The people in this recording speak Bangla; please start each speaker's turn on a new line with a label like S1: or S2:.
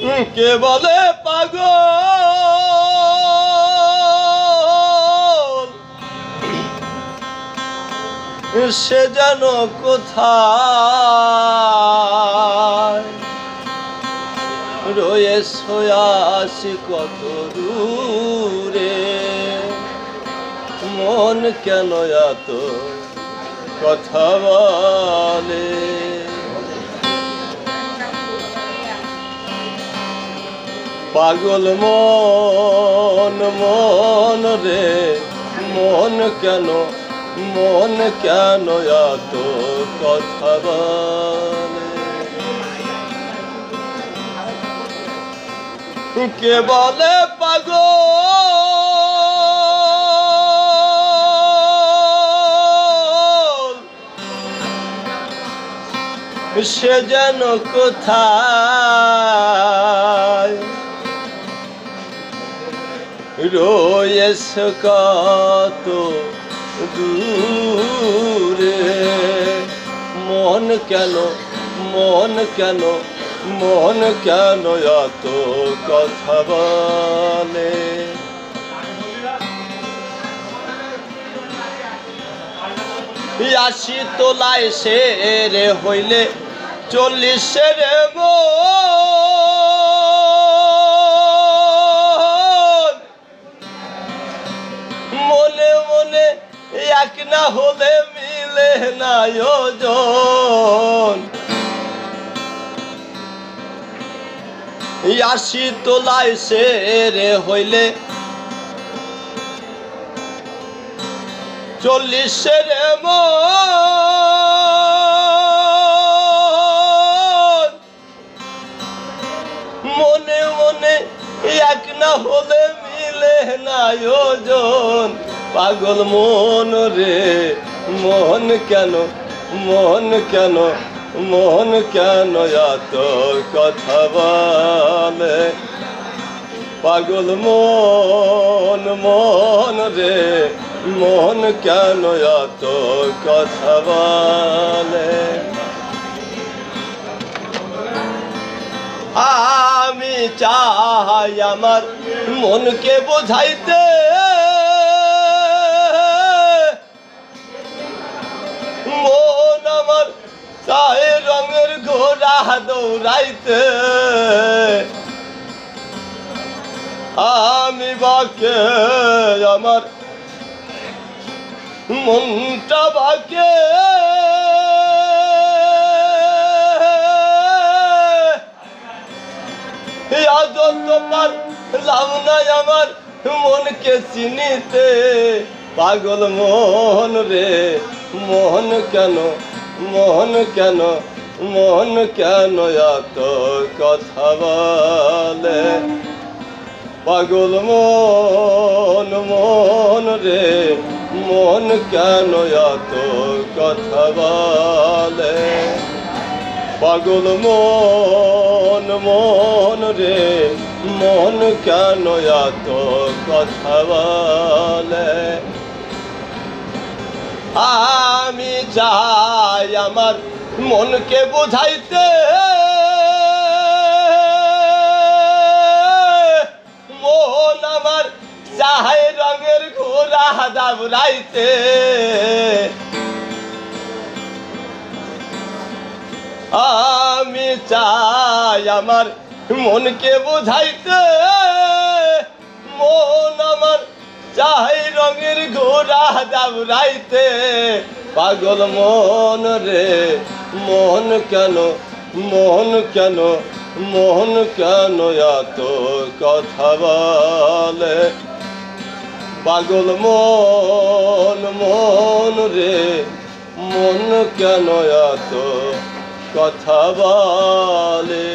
S1: কে বলে পাগল সে যেন কোথায় রয়েছে আছি কত দূরে মন কেন এত কথা বলে পাগল মন মন রে মন কেন এত কথা বলে কে বলে পাগল সে যেন কোথায় রয়েছে কত দূরে মন কেন এত কথা বলে আশি তোলায় সে রে হইলে 40 রে মনে মনে এক না হলে মিলে না ওজন 80 তোলায় সে রে হইলে 40 রে মনে মনে এক না হলে মিলে না ওজন পাগল মন রে মন কেন এত কথা বলে পাগল মন রে মন কেন এত কথা বলে আমি চাই আমার মনকে বোঝাইতে মন আমার চাই রঙের ঘোড়া দৌড়াইতে আমি বাকে আমার মনটা বাকে তোমার লাভ নাই আমার মনকে চিনিতে পাগল মন রে মন কেন এত কথা বলে পাগল মন রে মন কেন এত কথা বলে পাগল মন রে মন কেন এত কথা বলে আমি চাই আমার মনকে বোঝাইতে মন আমার চাই রঙের ঘোড়া দাবড়াইতে আমি চাই আমার মনকে বোঝাইতে মন আমার চাই রঙের ঘোড়া দাবড়াইতে পাগল মন রে মন কেন এত কথা বলে পাগল মন রে মন কেন এত কথা বলে।